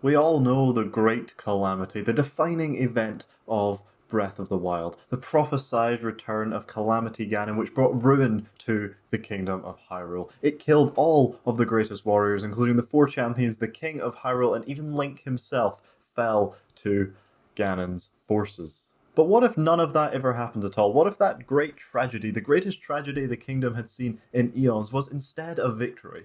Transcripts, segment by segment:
We all know the Great Calamity, the defining event of Breath of the Wild, the prophesied return of Calamity Ganon, which brought ruin to the Kingdom of Hyrule. It killed all of the greatest warriors, including the four champions, the King of Hyrule, and even Link himself fell to Ganon's forces. But what if none of that ever happened at all? What if that great tragedy, the greatest tragedy the kingdom had seen in eons, was instead a victory?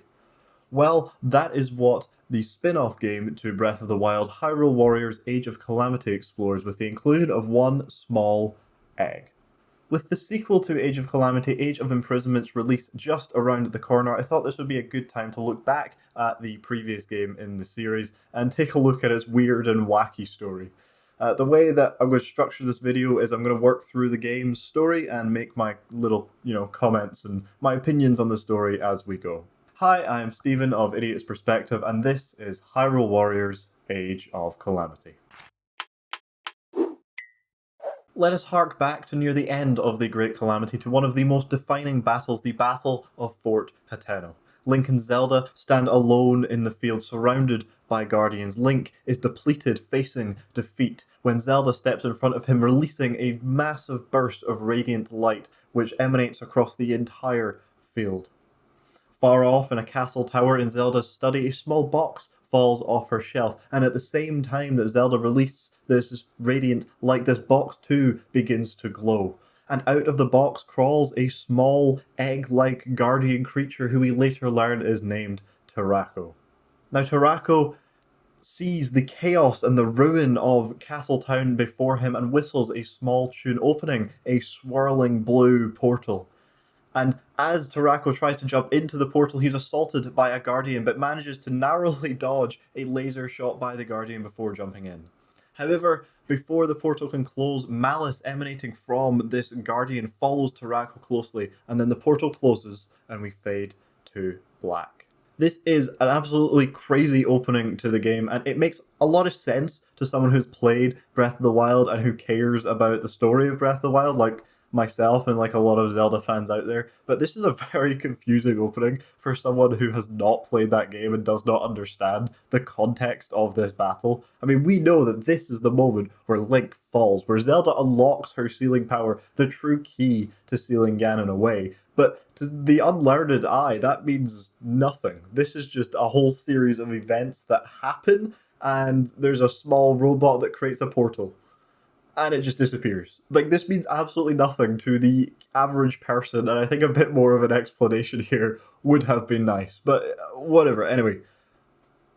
Well, that is what the spin-off game to Breath of the Wild, Hyrule Warriors Age of Calamity, explores with the inclusion of one small egg. With the sequel to Age of Calamity, Age of Imprisonment's release just around the corner, I thought this would be a good time to look back at the previous game in the series and take a look at its weird and wacky story. The way that I'm going to structure this video is I'm going to work through the game's story and make my little, comments and my opinions on the story as we go. Hi, I'm Stephen of Idiot's Perspective, and this is Hyrule Warriors Age of Calamity. Let us hark back to near the end of the Great Calamity to one of the most defining battles, the Battle of Fort Hateno. Link and Zelda stand alone in the field, surrounded by guardians. Link is depleted, facing defeat, when Zelda steps in front of him, releasing a massive burst of radiant light, which emanates across the entire field. Far off in a castle tower in Zelda's study, a small box falls off her shelf, and at the same time that Zelda releases this radiant light, this box too begins to glow. And out of the box crawls a small egg-like guardian creature who we later learn is named Tarako. Now Tarako sees the chaos and the ruin of Castletown before him and whistles a small tune, opening a swirling blue portal. And as Tarako tries to jump into the portal, he's assaulted by a guardian, but manages to narrowly dodge a laser shot by the guardian before jumping in. However, before the portal can close, malice emanating from this guardian follows Tarako closely, and then the portal closes and we fade to black. This is an absolutely crazy opening to the game, and it makes a lot of sense to someone who's played Breath of the Wild and who cares about the story of Breath of the Wild, like myself and like a lot of Zelda fans out there. But this is a very confusing opening for someone who has not played that game and does not understand the context of this battle. I mean, we know that this is the moment where Link falls, where Zelda unlocks her sealing power, the true key to sealing Ganon away. But to the unlearned eye, that means nothing. This is just a whole series of events that happen, and there's a small robot that creates a portal. And it just disappears. Like, this means absolutely nothing to the average person, and I think a bit more of an explanation here would have been nice. But whatever, anyway.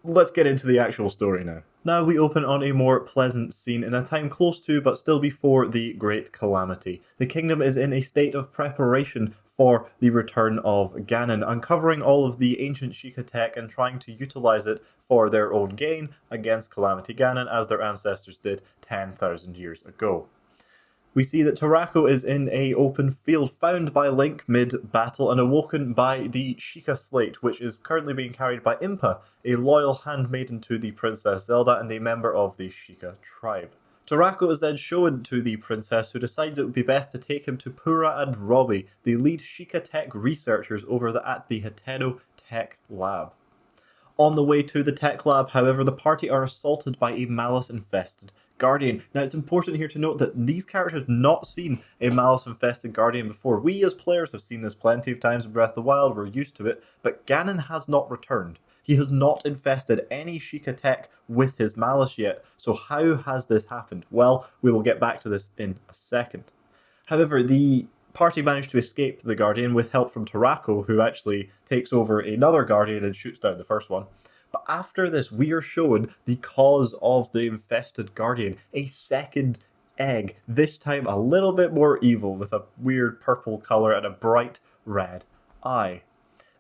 Let's get into the actual story now. Now we open on a more pleasant scene in a time close to, but still before, the Great Calamity. The kingdom is in a state of preparation for the return of Ganon, uncovering all of the ancient Sheikah tech and trying to utilize it for their own gain against Calamity Ganon, as their ancestors did 10,000 years ago. We see that Tarako is in an open field, found by Link mid-battle and awoken by the Sheikah Slate, which is currently being carried by Impa, a loyal handmaiden to the Princess Zelda and a member of the Sheikah tribe. Tarako is then shown to the princess, who decides it would be best to take him to Pura and Robbie, the lead Sheikah tech researchers at the Hateno Tech Lab. On the way to the tech lab, however, the party are assaulted by a malice-infested guardian. Now, it's important here to note that these characters have not seen a malice-infested guardian before. We as players have seen this plenty of times in Breath of the Wild, we're used to it, but Ganon has not returned. He has not infested any Sheikah tech with his malice yet, so how has this happened? Well, we will get back to this in a second. However, the party managed to escape the Guardian with help from Tarako, who actually takes over another Guardian and shoots down the first one. But after this, we are shown the cause of the infested Guardian, a second egg, this time a little bit more evil with a weird purple colour and a bright red eye.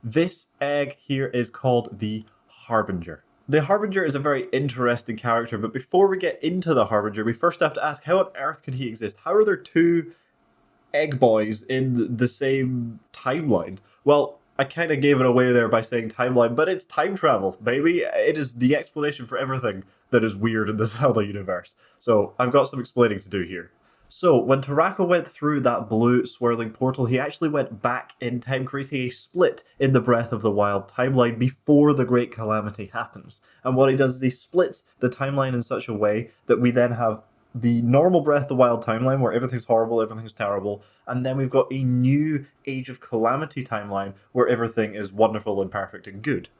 This egg here is called the Harbinger. The Harbinger is a very interesting character, but before we get into the Harbinger, we first have to ask, how on earth could he exist? How are there two egg boys in the same timeline? Well, I kind of gave it away there by saying timeline, but it's time travel, baby. It is the explanation for everything that is weird in the Zelda universe. So I've got some explaining to do here. So, when Tarako went through that blue swirling portal, he actually went back in time, creating a split in the Breath of the Wild timeline before the Great Calamity happens. And what he does is he splits the timeline in such a way that we then have the normal Breath of the Wild timeline where everything's horrible, everything's terrible, and then we've got a new Age of Calamity timeline where everything is wonderful and perfect and good.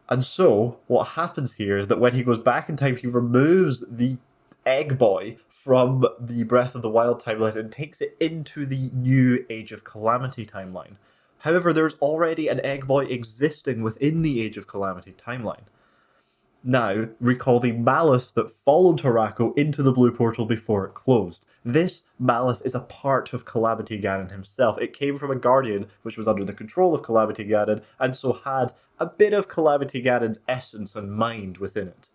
And so, what happens here is that when he goes back in time, he removes the Egg Boy from the Breath of the Wild timeline and takes it into the new Age of Calamity timeline. However, there's already an Egg Boy existing within the Age of Calamity timeline. Now, recall the malice that followed Tarako into the blue portal before it closed. This malice is a part of Calamity Ganon himself. It came from a Guardian, which was under the control of Calamity Ganon, and so had a bit of Calamity Ganon's essence and mind within it.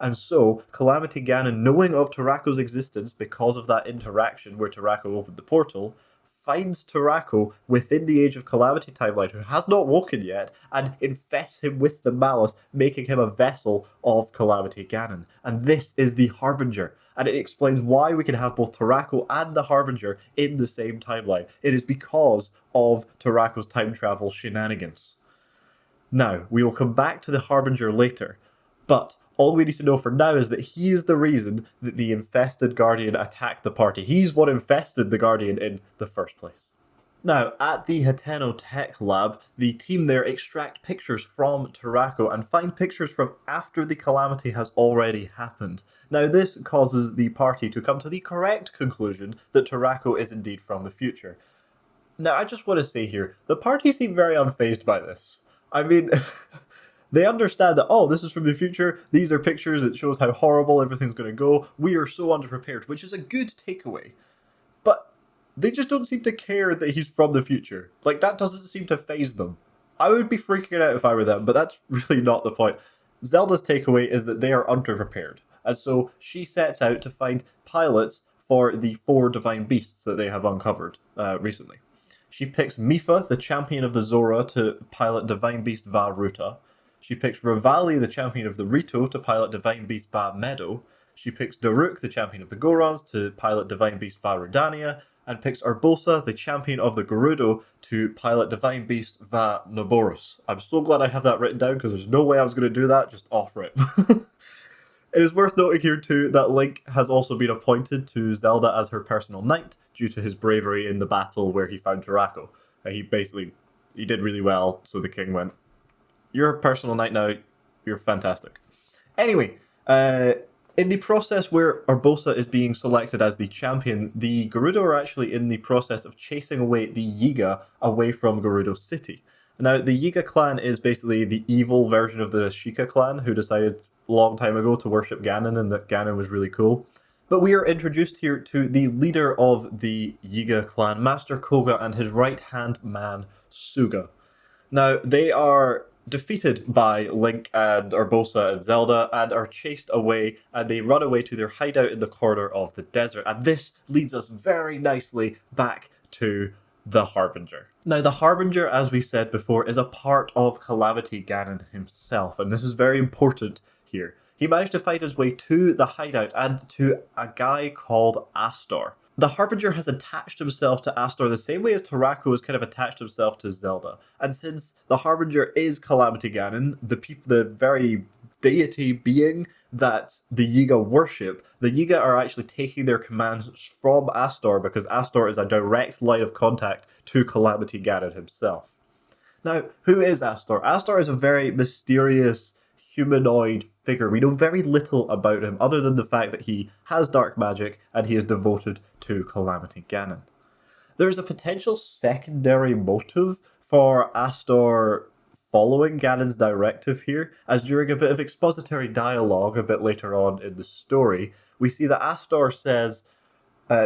And so, Calamity Ganon, knowing of Tarako's existence because of that interaction where Tarako opened the portal, finds Tarako within the Age of Calamity timeline, who has not woken yet, and infests him with the malice, making him a vessel of Calamity Ganon. And this is the Harbinger. And it explains why we can have both Tarako and the Harbinger in the same timeline. It is because of Tarako's time travel shenanigans. Now, we will come back to the Harbinger later, but all we need to know for now is that he is the reason that the infested Guardian attacked the party. He's what infested the Guardian in the first place. Now, at the Hateno Tech Lab, the team there extract pictures from Tarako and find pictures from after the calamity has already happened. Now, this causes the party to come to the correct conclusion that Tarako is indeed from the future. Now, I just want to say here, the party seem very unfazed by this. I mean, they understand that, oh, this is from the future, these are pictures, it shows how horrible everything's going to go, we are so underprepared, which is a good takeaway. But they just don't seem to care that he's from the future. Like, that doesn't seem to faze them. I would be freaking out if I were them, but that's really not the point. Zelda's takeaway is that they are underprepared, and so she sets out to find pilots for the 4 divine beasts that they have uncovered recently. She picks Mifa, the champion of the Zora, to pilot Divine Beast Va Ruta. She picks Revali, the champion of the Rito, to pilot Divine Beast Va Meadow. She picks Daruk, the champion of the Gorons, to pilot Divine Beast Va Redania, and picks Urbosa, the champion of the Gerudo, to pilot Divine Beast Va Noborus. I'm so glad I have that written down, because there's no way I was going to do that, just off rip. It is worth noting here too that Link has also been appointed to Zelda as her personal knight due to his bravery in the battle where he found Tarako. He did really well, so the king went, "You're a personal knight now, you're fantastic." Anyway, in the process where Urbosa is being selected as the champion, the Gerudo are actually in the process of chasing away the Yiga away from Gerudo City. Now, the Yiga clan is basically the evil version of the Sheikah clan, who decided a long time ago to worship Ganon and that Ganon was really cool. But we are introduced here to the leader of the Yiga clan, Master Koga, and his right-hand man, Suga. Now, they are defeated by Link and Urbosa and Zelda and are chased away, and they run away to their hideout in the corner of the desert. And this leads us very nicely back to the Harbinger. Now, the Harbinger, as we said before, is a part of Calamity Ganon himself, and this is very important here. He managed to find his way to the hideout and to a guy called Astor. The Harbinger has attached himself to Astor the same way as Tarako has kind of attached himself to Zelda. And since the Harbinger is Calamity Ganon, the very deity being that the Yiga worship, the Yiga are actually taking their commands from Astor because Astor is a direct line of contact to Calamity Ganon himself. Now, who is Astor? Astor is a very mysterious humanoid figure. We know very little about him other than the fact that he has dark magic and he is devoted to Calamity Ganon. There is a potential secondary motive for Astor following Ganon's directive here, as during a bit of expository dialogue a bit later on in the story, we see that Astor says,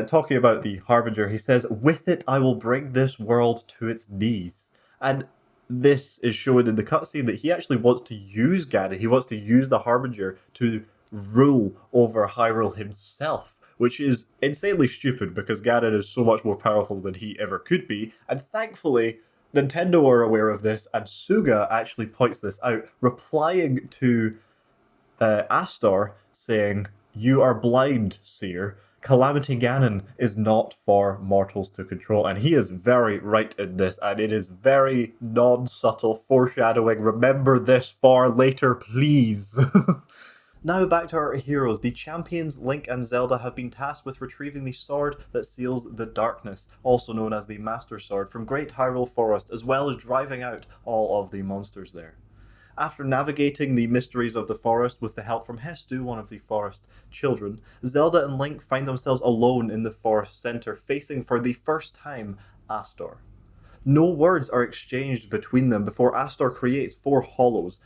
talking about the Harbinger, he says, "With it I will bring this world to its knees." And this is shown in the cutscene that he actually wants to use Ganon. He wants to use the Harbinger to rule over Hyrule himself, which is insanely stupid because Ganon is so much more powerful than he ever could be. And thankfully, Nintendo are aware of this, and Suga actually points this out, replying to Astor saying, "You are blind, seer. Calamity Ganon is not for mortals to control, and he is very right in this, and it is very non-subtle foreshadowing. Remember this for later, please. Now back to our heroes. The champions Link and Zelda have been tasked with retrieving the sword that seals the darkness, also known as the Master Sword, from Great Hyrule Forest, as well as driving out all of the monsters there. After navigating the mysteries of the forest with the help from Hestu, one of the forest children, Zelda and Link find themselves alone in the forest center, facing for the first time Astor. No words are exchanged between them before Astor creates 4 hollows,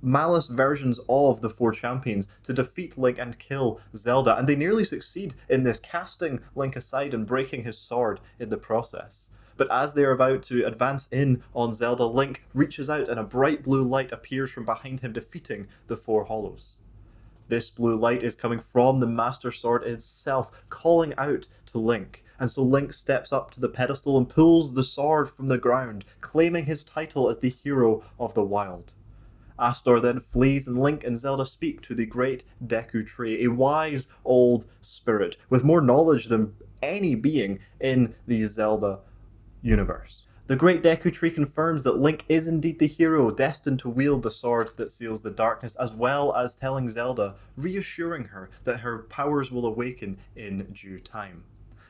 malice versions of the 4 champions, to defeat Link and kill Zelda, and they nearly succeed in this, casting Link aside and breaking his sword in the process. But as they're about to advance in on Zelda, Link reaches out and a bright blue light appears from behind him, defeating the 4 hollows. This blue light is coming from the Master Sword itself, calling out to Link. And so Link steps up to the pedestal and pulls the sword from the ground, claiming his title as the hero of the wild. Astor then flees, and Link and Zelda speak to the great Deku Tree, a wise old spirit with more knowledge than any being in the Zelda universe. The Great Deku Tree confirms that Link is indeed the hero destined to wield the sword that seals the darkness, as well as telling Zelda, reassuring her that her powers will awaken in due time.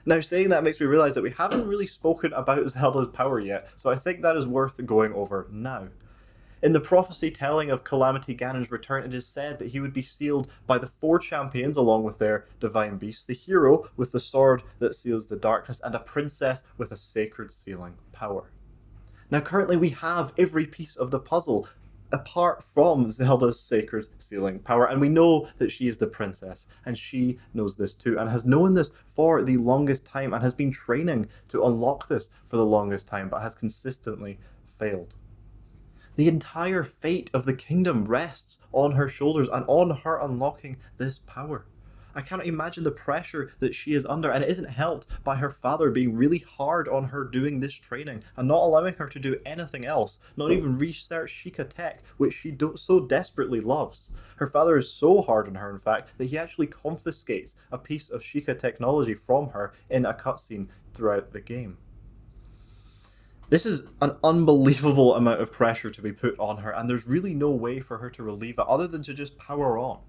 Now, saying that makes me realize that we haven't really spoken about Zelda's power yet, so I think that is worth going over now. In the prophecy telling of Calamity Ganon's return, it is said that he would be sealed by the 4 champions along with their divine beasts, the hero with the sword that seals the darkness, and a princess with a sacred sealing power. Now currently we have every piece of the puzzle apart from Zelda's sacred sealing power, and we know that she is the princess, and she knows this too, and has known this for the longest time, and has been training to unlock this for the longest time, but has consistently failed. The entire fate of the kingdom rests on her shoulders and on her unlocking this power. I cannot imagine the pressure that she is under, and it isn't helped by her father being really hard on her doing this training and not allowing her to do anything else, not even research Sheikah tech, which she so desperately loves. Her father is so hard on her, in fact, that he actually confiscates a piece of Sheikah technology from her in a cutscene throughout the game. This is an unbelievable amount of pressure to be put on her, and there's really no way for her to relieve it other than to just power on.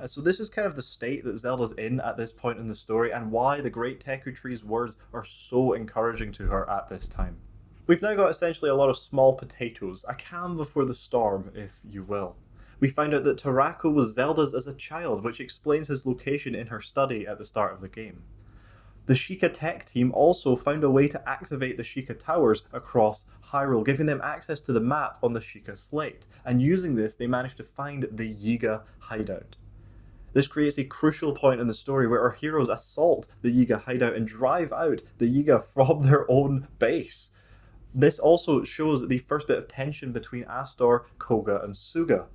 So this is kind of the state that Zelda's in at this point in the story, and why the Great Deku Tree's words are so encouraging to her at this time. We've now got essentially a lot of small potatoes, a calm before the storm, if you will. We find out that Tarako was Zelda's as a child, which explains his location in her study at the start of the game. The Sheikah tech team also found a way to activate the Sheikah towers across Hyrule, giving them access to the map on the Sheikah slate, and using this they managed to find the Yiga hideout. This creates a crucial point in the story where our heroes assault the Yiga hideout and drive out the Yiga from their own base. This also shows the first bit of tension between Astor, Koga, and Suga.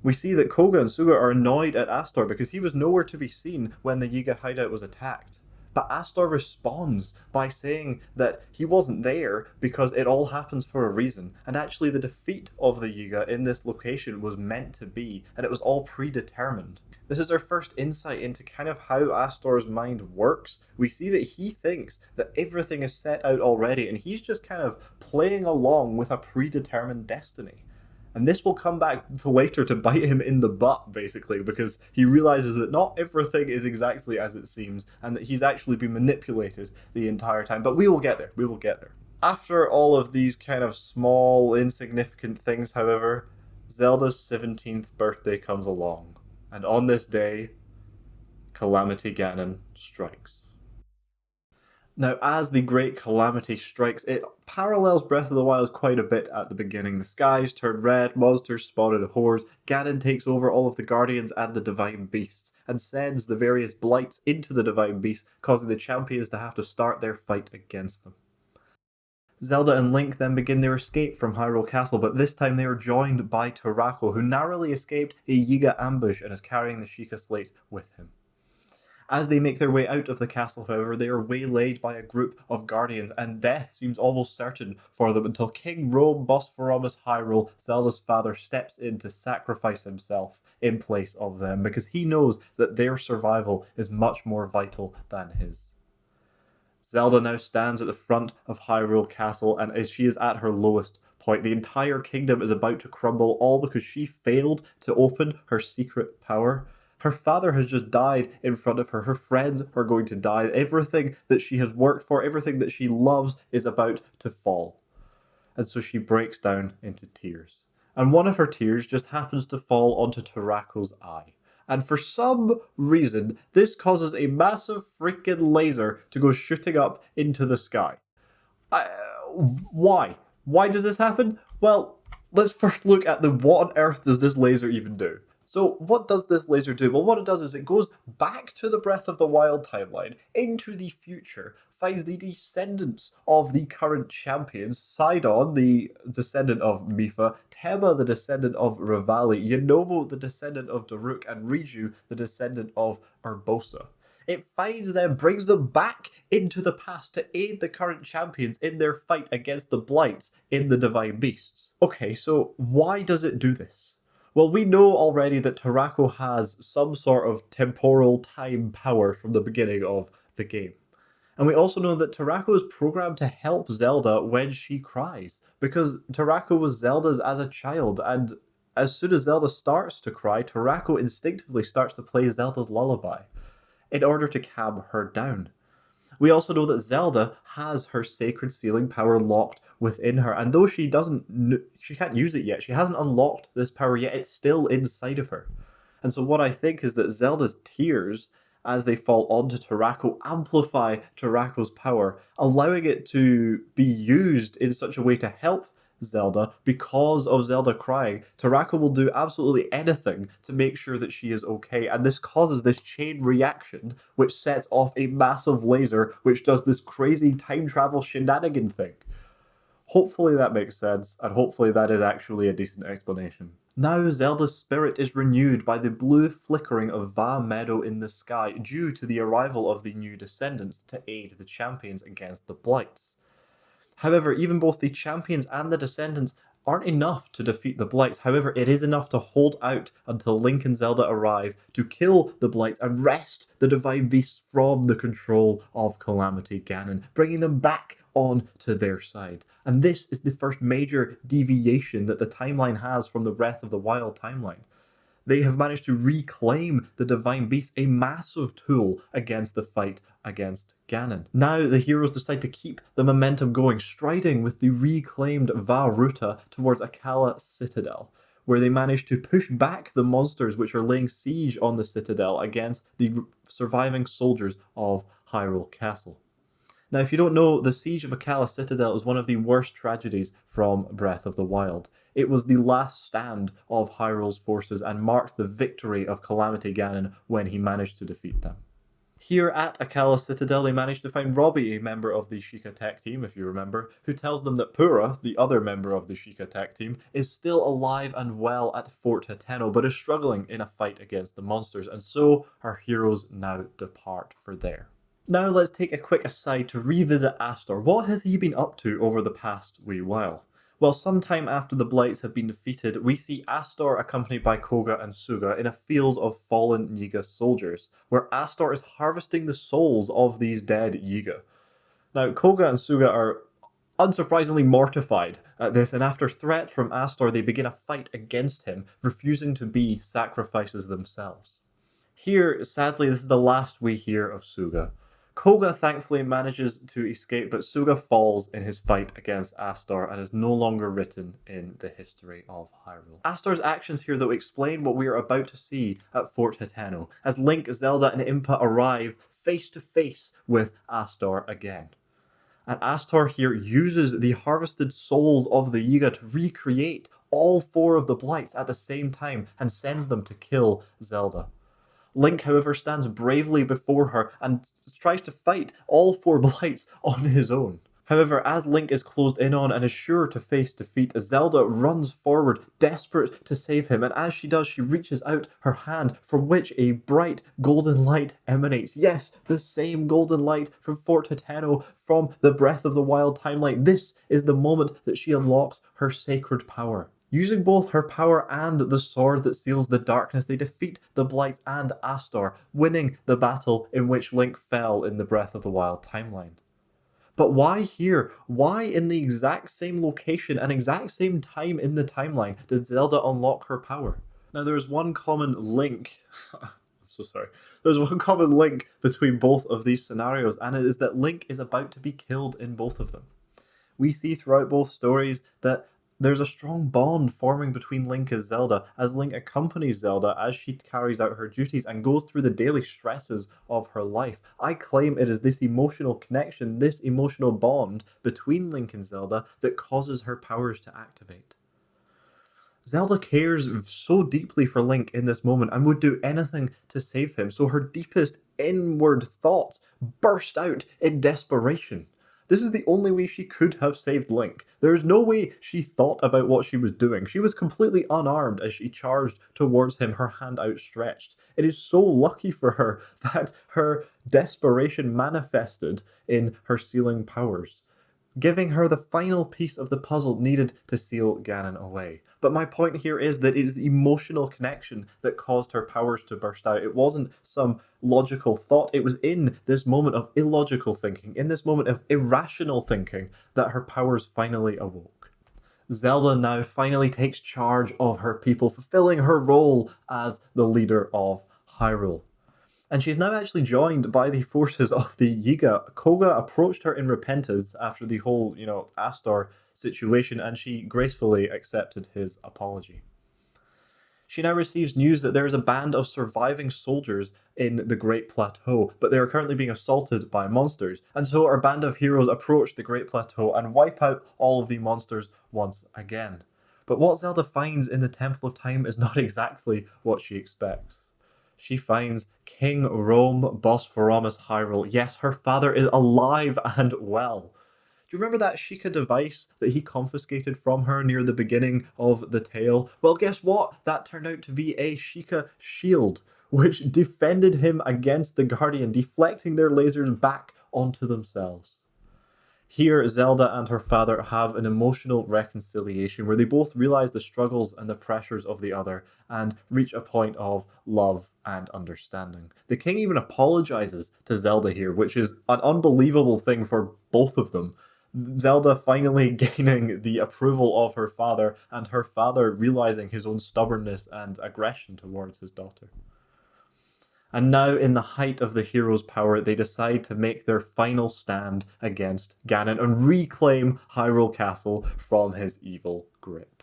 We see that Koga and Suga are annoyed at Astor because he was nowhere to be seen when the Yiga hideout was attacked. But Astor responds by saying that he wasn't there because it all happens for a reason, and actually the defeat of the Yiga in this location was meant to be, and it was all predetermined. This is our first insight into kind of how Astor's mind works. We see that he thinks that everything is set out already, and he's just kind of playing along with a predetermined destiny. And this will come back to later to bite him in the butt, basically, because he realizes that not everything is exactly as it seems, and that he's actually been manipulated the entire time. But we will get there. We will get there. After all of these kind of small, insignificant things, however, Zelda's 17th birthday comes along. And on this day, Calamity Ganon strikes. Now, as the Great Calamity strikes, it parallels Breath of the Wild quite a bit at the beginning. The skies turn red, monsters spotted hordes, Ganon takes over all of the Guardians and the Divine Beasts, and sends the various blights into the Divine Beasts, causing the champions to have to start their fight against them. Zelda and Link then begin their escape from Hyrule Castle, but this time they are joined by Tarako, who narrowly escaped a Yiga ambush and is carrying the Sheikah slate with him. As they make their way out of the castle, however, they are waylaid by a group of guardians, and death seems almost certain for them until King Rome Bosphoramus Hyrule, Zelda's father, steps in to sacrifice himself in place of them, because he knows that their survival is much more vital than his. Zelda now stands at the front of Hyrule Castle, and as she is at her lowest point, the entire kingdom is about to crumble, all because she failed to open her secret power. Her father has just died in front of her. Her friends are going to die. Everything that she has worked for, everything that she loves, is about to fall. And so she breaks down into tears. And one of her tears just happens to fall onto Tarako's eye. And for some reason, this causes a massive freaking laser to go shooting up into the sky. Why? Why does this happen? Well, let's first look at what on earth does this laser even do? So what does this laser do? Well, what it does is it goes back to the Breath of the Wild timeline, into the future, finds the descendants of the current champions, Sidon, the descendant of Mipha, Tema, the descendant of Revali, Yunobo, the descendant of Daruk, and Riju, the descendant of Urbosa. It finds them, brings them back into the past to aid the current champions in their fight against the Blights in the Divine Beasts. Okay, so why does it do this? Well, we know already that Tarako has some sort of temporal time power from the beginning of the game. And we also know that Tarako is programmed to help Zelda when she cries, because Tarako was Zelda's as a child, and as soon as Zelda starts to cry, Tarako instinctively starts to play Zelda's lullaby in order to calm her down. We also know that Zelda has her sacred sealing power locked within her, and though she can't use it yet, she hasn't unlocked this power yet, it's still inside of her. And so what I think is that Zelda's tears, as they fall onto Tarako, amplify Tarako's power, allowing it to be used in such a way to help Zelda. Because of Zelda crying, Tarako will do absolutely anything to make sure that she is okay, and this causes this chain reaction which sets off a massive laser which does this crazy time travel shenanigan thing. Hopefully that makes sense, and hopefully that is actually a decent explanation. Now Zelda's spirit is renewed by the blue flickering of Va Meadow in the sky due to the arrival of the new descendants to aid the champions against the Blights. However, even both the champions and the descendants aren't enough to defeat the Blights. However, it is enough to hold out until Link and Zelda arrive to kill the Blights and wrest the Divine Beasts from the control of Calamity Ganon, bringing them back on to their side. And this is the first major deviation that the timeline has from the Breath of the Wild timeline. They have managed to reclaim the Divine Beast, a massive tool against the fight against Ganon. Now the heroes decide to keep the momentum going, striding with the reclaimed Vah Ruta towards Akkala Citadel, where they manage to push back the monsters which are laying siege on the Citadel against the surviving soldiers of Hyrule Castle. Now, if you don't know, the Siege of Akkala Citadel is one of the worst tragedies from Breath of the Wild. It was the last stand of Hyrule's forces and marked the victory of Calamity Ganon when he managed to defeat them. Here at Akkala Citadel, they managed to find Robbie, a member of the Sheikah Tech team, if you remember, who tells them that Pura, the other member of the Sheikah Tech team, is still alive and well at Fort Hateno, but is struggling in a fight against the monsters, and so our heroes now depart for there. Now let's take a quick aside to revisit Astor. What has he been up to over the past wee while? Well, sometime after the Blights have been defeated, we see Astor accompanied by Koga and Suga in a field of fallen Yiga soldiers, where Astor is harvesting the souls of these dead Yiga. Now, Koga and Suga are unsurprisingly mortified at this, and after threat from Astor, they begin a fight against him, refusing to be sacrifices themselves. Here, sadly, this is the last we hear of Suga. Koga thankfully manages to escape, but Suga falls in his fight against Astor and is no longer written in the history of Hyrule. Astor's actions here, though, explain what we are about to see at Fort Hateno, as Link, Zelda, and Impa arrive face to face with Astor again. And Astor here uses the harvested souls of the Yiga to recreate all four of the Blights at the same time and sends them to kill Zelda. Link, however, stands bravely before her and tries to fight all four Blights on his own. However, as Link is closed in on and is sure to face defeat, Zelda runs forward, desperate to save him, and as she does, she reaches out her hand, from which a bright golden light emanates. Yes, the same golden light from Fort Hateno, from the Breath of the Wild timeline. This is the moment that she unlocks her sacred power. Using both her power and the sword that seals the darkness, they defeat the Blight and Astor, winning the battle in which Link fell in the Breath of the Wild timeline. But why here? Why in the exact same location and exact same time in the timeline did Zelda unlock her power? Now, there's one common link. I'm so sorry. There's one common link between both of these scenarios, and it is that Link is about to be killed in both of them. We see throughout both stories that there's a strong bond forming between Link and Zelda, as Link accompanies Zelda as she carries out her duties and goes through the daily stresses of her life. I claim it is this emotional connection, this emotional bond between Link and Zelda that causes her powers to activate. Zelda cares so deeply for Link in this moment and would do anything to save him, so her deepest inward thoughts burst out in desperation. This is the only way she could have saved Link. There is no way she thought about what she was doing. She was completely unarmed as she charged towards him, her hand outstretched. It is so lucky for her that her desperation manifested in her sealing powers, giving her the final piece of the puzzle needed to seal Ganon away. But my point here is that it is the emotional connection that caused her powers to burst out. It wasn't some logical thought. It was in this moment of illogical thinking, in this moment of irrational thinking, that her powers finally awoke. Zelda now finally takes charge of her people, fulfilling her role as the leader of Hyrule. And she's now actually joined by the forces of the Yiga. Koga approached her in repentance after the whole, Astor situation, and she gracefully accepted his apology. She now receives news that there is a band of surviving soldiers in the Great Plateau, but they are currently being assaulted by monsters. And so our band of heroes approach the Great Plateau and wipe out all of the monsters once again. But what Zelda finds in the Temple of Time is not exactly what she expects. She finds King Rome Bosphoramus Hyrule. Yes, her father is alive and well. Do you remember that Sheikah device that he confiscated from her near the beginning of the tale? Well, guess what? That turned out to be a Sheikah shield, which defended him against the Guardian, deflecting their lasers back onto themselves. Here, Zelda and her father have an emotional reconciliation where they both realize the struggles and the pressures of the other and reach a point of love and understanding. The king even apologizes to Zelda here, which is an unbelievable thing for both of them. Zelda finally gaining the approval of her father, and her father realizing his own stubbornness and aggression towards his daughter. And now, in the height of the hero's power, they decide to make their final stand against Ganon and reclaim Hyrule Castle from his evil grip.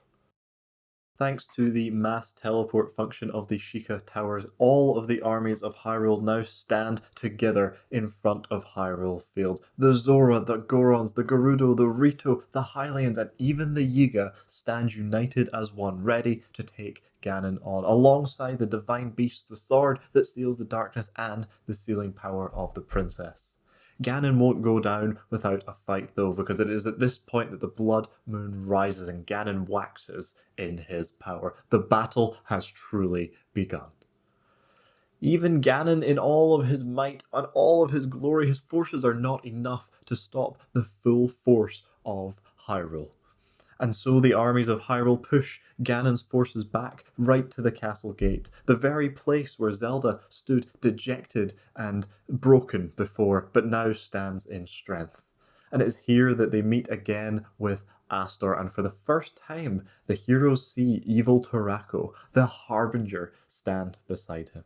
Thanks to the mass teleport function of the Sheikah Towers, all of the armies of Hyrule now stand together in front of Hyrule Field. The Zora, the Gorons, the Gerudo, the Rito, the Hylians, and even the Yiga stand united as one, ready to take Ganon on, alongside the divine beast, the sword that seals the darkness, and the sealing power of the princess. Ganon won't go down without a fight, though, because it is at this point that the blood moon rises and Ganon waxes in his power. The battle has truly begun. Even Ganon, in all of his might and all of his glory, his forces are not enough to stop the full force of Hyrule. And so the armies of Hyrule push Ganon's forces back right to the castle gate, the very place where Zelda stood dejected and broken before, but now stands in strength. And it is here that they meet again with Astor, and for the first time, the heroes see evil Torako, the Harbinger, stand beside him.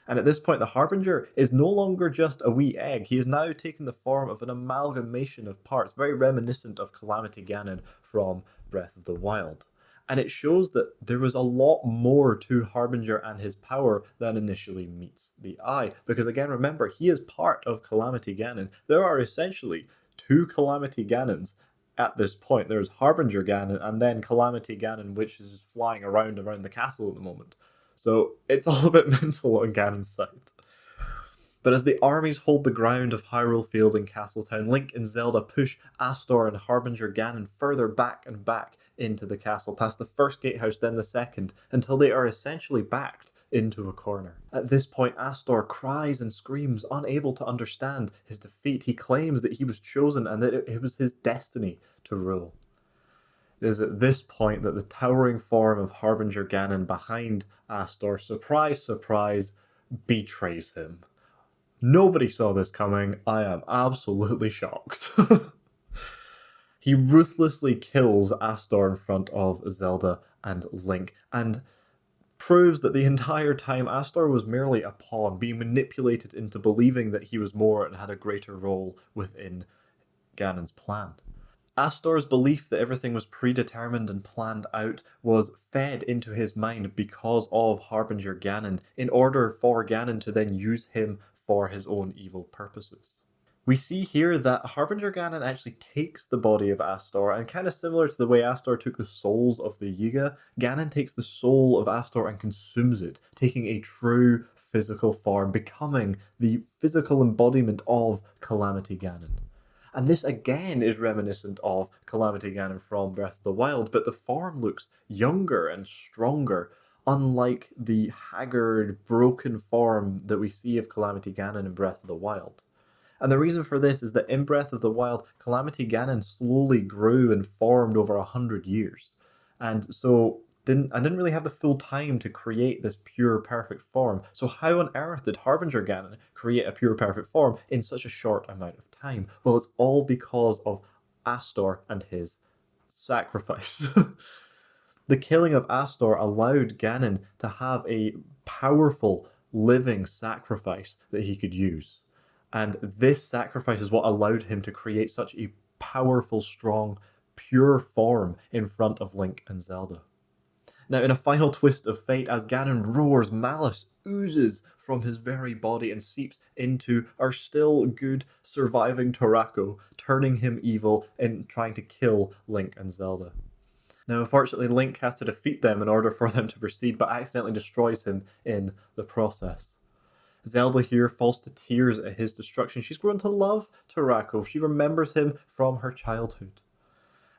And at this point, the Harbinger is no longer just a wee egg. He has now taken the form of an amalgamation of parts, very reminiscent of Calamity Ganon from Breath of the Wild. And it shows that there was a lot more to Harbinger and his power than initially meets the eye. Because again, remember, he is part of Calamity Ganon. There are essentially two Calamity Ganons at this point. There's Harbinger Ganon and then Calamity Ganon, which is flying around the castle at the moment. So it's all a bit mental on Ganon's side. But as the armies hold the ground of Hyrule Field and Castletown, Link and Zelda push Astor and Harbinger Ganon further back and back into the castle, past the first gatehouse, then the second, until they are essentially backed into a corner. At this point, Astor cries and screams, unable to understand his defeat. He claims that he was chosen and that it was his destiny to rule. It is at this point that the towering form of Harbinger Ganon behind Astor, surprise, surprise, betrays him. Nobody saw this coming. I am absolutely shocked. He ruthlessly kills Astor in front of Zelda and Link, and proves that the entire time Astor was merely a pawn, being manipulated into believing that he was more and had a greater role within Ganon's plan. Astor's belief that everything was predetermined and planned out was fed into his mind because of Harbinger Ganon, in order for Ganon to then use him for his own evil purposes. We see here that Harbinger Ganon actually takes the body of Astor, and kind of similar to the way Astor took the souls of the Yiga, Ganon takes the soul of Astor and consumes it, taking a true physical form, becoming the physical embodiment of Calamity Ganon. And this again is reminiscent of Calamity Ganon from Breath of the Wild, but the form looks younger and stronger, unlike the haggard, broken form that we see of Calamity Ganon in Breath of the Wild. And the reason for this is that in Breath of the Wild, Calamity Ganon slowly grew and formed over 100 years. And so didn't really have the full time to create this pure, perfect form. So how on earth did Harbinger Ganon create a pure, perfect form in such a short amount of time? Well, it's all because of Astor and his sacrifice. The killing of Astor allowed Ganon to have a powerful, living sacrifice that he could use. And this sacrifice is what allowed him to create such a powerful, strong, pure form in front of Link and Zelda. Now, in a final twist of fate, as Ganon roars, malice oozes from his very body and seeps into our still good surviving Torako, turning him evil and trying to kill Link and Zelda. Now, unfortunately, Link has to defeat them in order for them to proceed, but accidentally destroys him in the process. Zelda here falls to tears at his destruction. She's grown to love Torako. She remembers him from her childhood.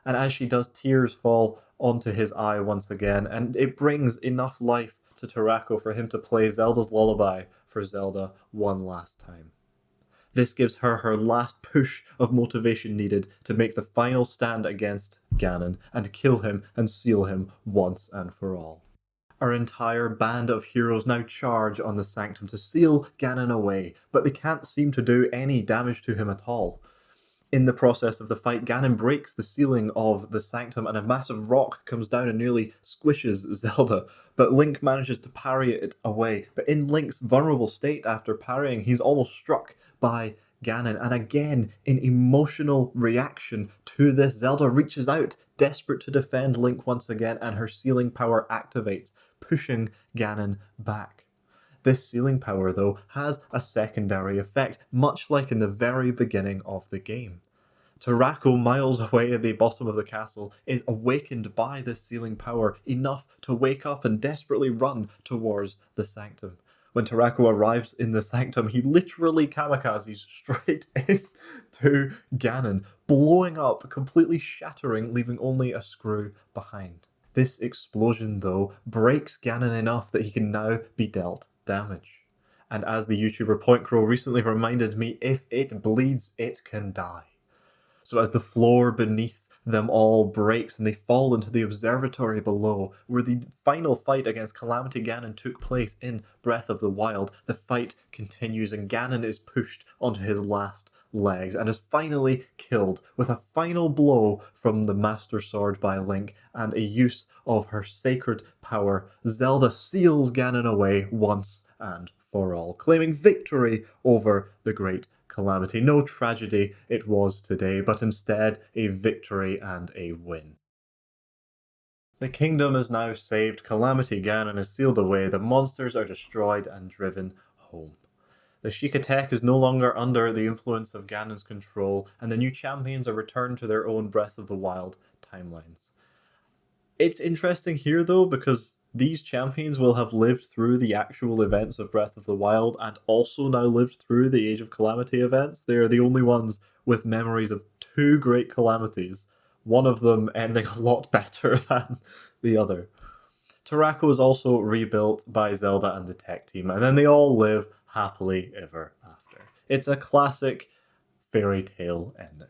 And as she does, tears fall onto his eye once again, and it brings enough life to Torako for him to play Zelda's lullaby for Zelda one last time. This gives her her last push of motivation needed to make the final stand against Ganon and kill him and seal him once and for all. Our entire band of heroes now charge on the Sanctum to seal Ganon away, but they can't seem to do any damage to him at all. In the process of the fight, Ganon breaks the ceiling of the Sanctum and a massive rock comes down and nearly squishes Zelda, but Link manages to parry it away. But in Link's vulnerable state after parrying, he's almost struck by Ganon, and again, in emotional reaction to this, Zelda reaches out, desperate to defend Link once again, and her sealing power activates, pushing Ganon back. This sealing power, though, has a secondary effect, much like in the very beginning of the game. Torako, miles away at the bottom of the castle, is awakened by this sealing power enough to wake up and desperately run towards the Sanctum. When Torako arrives in the Sanctum, he literally kamikazes straight into Ganon, blowing up, completely shattering, leaving only a screw behind. This explosion, though, breaks Ganon enough that he can now be dealt damage. And as the YouTuber PointCrow recently reminded me, if it bleeds, it can die. So as the floor beneath them all breaks and they fall into the observatory below, where the final fight against Calamity Ganon took place in Breath of the Wild, the fight continues and Ganon is pushed onto his last legs and is finally killed with a final blow from the Master Sword by Link and a use of her sacred power. Zelda seals Ganon away once and for all, claiming victory over the great Calamity. No tragedy it was today, but instead a victory and a win. The kingdom is now saved, Calamity Ganon is sealed away, the monsters are destroyed and driven home. The Sheikah Tech is no longer under the influence of Ganon's control, and the new champions are returned to their own Breath of the Wild timelines. It's interesting here, though, because these champions will have lived through the actual events of Breath of the Wild and also now lived through the Age of Calamity events. They are the only ones with memories of two great calamities, one of them ending a lot better than the other. Tarako is also rebuilt by Zelda and the tech team, and then they all live happily ever after. It's a classic fairy tale ending.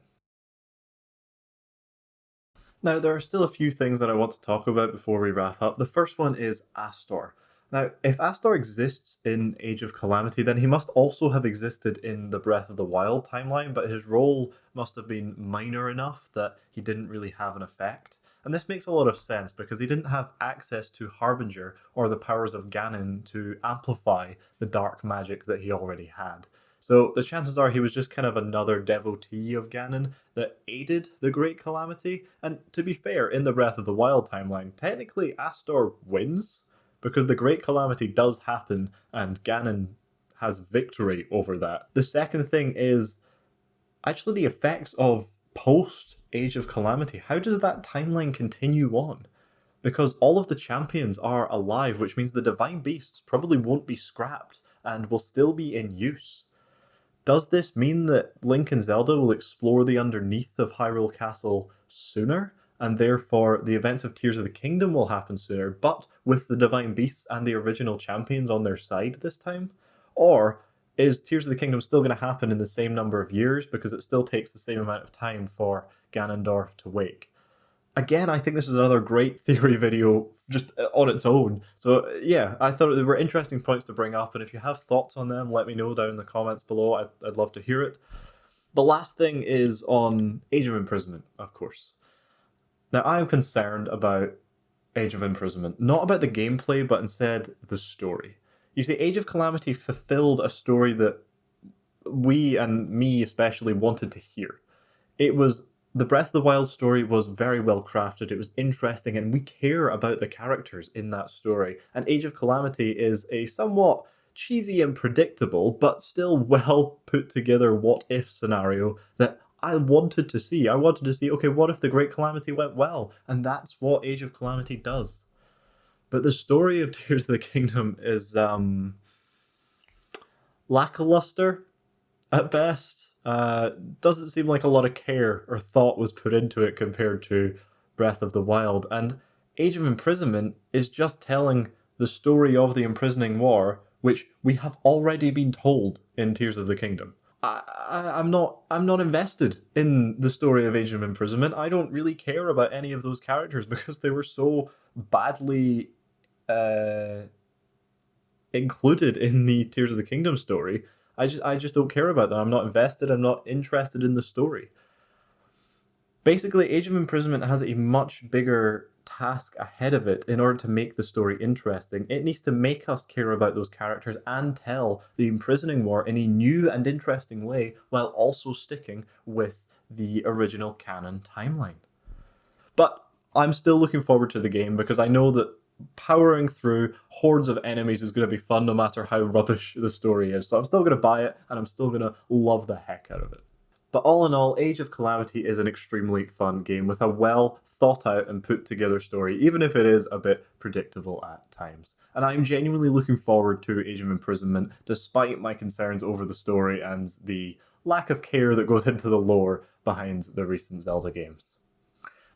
Now, there are still a few things that I want to talk about before we wrap up. The first one is Astor. Now, if Astor exists in Age of Calamity, then he must also have existed in the Breath of the Wild timeline, but his role must have been minor enough that he didn't really have an effect. And this makes a lot of sense because he didn't have access to Harbinger or the powers of Ganon to amplify the dark magic that he already had. So the chances are he was just kind of another devotee of Ganon that aided the Great Calamity. And to be fair, in the Breath of the Wild timeline, technically Astor wins because the Great Calamity does happen and Ganon has victory over that. The second thing is actually the effects of post Age of Calamity. How does that timeline continue on? Because all of the champions are alive, which means the Divine Beasts probably won't be scrapped and will still be in use. Does this mean that Link and Zelda will explore the underneath of Hyrule Castle sooner, and therefore the events of Tears of the Kingdom will happen sooner, but with the Divine Beasts and the original champions on their side this time? Or is Tears of the Kingdom still going to happen in the same number of years because it still takes the same amount of time for Ganondorf to wake? Again, I think this is another great theory video just on its own. So yeah, I thought they were interesting points to bring up, and if you have thoughts on them, let me know down in the comments below. I'd love to hear it. The last thing is on Age of Imprisonment, of course. Now, I am concerned about Age of Imprisonment, not about the gameplay, but instead the story. You see, Age of Calamity fulfilled a story that we, and me especially, wanted to hear. It was the Breath of the Wild story was very well crafted, it was interesting, and we care about the characters in that story. And Age of Calamity is a somewhat cheesy and predictable, but still well put together what if scenario that I wanted to see. I wanted to see, okay, what if the Great Calamity went well? And that's what Age of Calamity does. But the story of Tears of the Kingdom is lackluster at best. Doesn't seem like a lot of care or thought was put into it compared to Breath of the Wild. And Age of Imprisonment is just telling the story of the imprisoning war, which we have already been told in Tears of the Kingdom. I'm not invested in the story of Age of Imprisonment. I don't really care about any of those characters because they were so badly included in the Tears of the Kingdom story. I just don't care about them. I'm not invested. I'm not interested in the story. Basically, Age of Imprisonment has a much bigger task ahead of it in order to make the story interesting. It needs to make us care about those characters and tell the imprisoning war in a new and interesting way while also sticking with the original canon timeline. But I'm still looking forward to the game because I know that powering through hordes of enemies is going to be fun no matter how rubbish the story is. So I'm still going to buy it and I'm still going to love the heck out of it. But all in all, Age of Calamity is an extremely fun game with a well thought out and put together story, even if it is a bit predictable at times. And I'm genuinely looking forward to Age of Imprisonment, despite my concerns over the story and the lack of care that goes into the lore behind the recent Zelda games.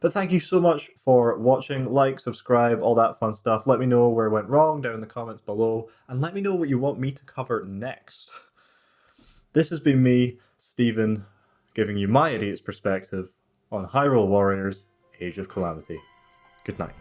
But thank you so much for watching. Like, subscribe, all that fun stuff. Let me know where I went wrong down in the comments below, and let me know what you want me to cover next. This has been me, Stephen, giving you my idiot's perspective on Hyrule Warriors Age of Calamity. Good night.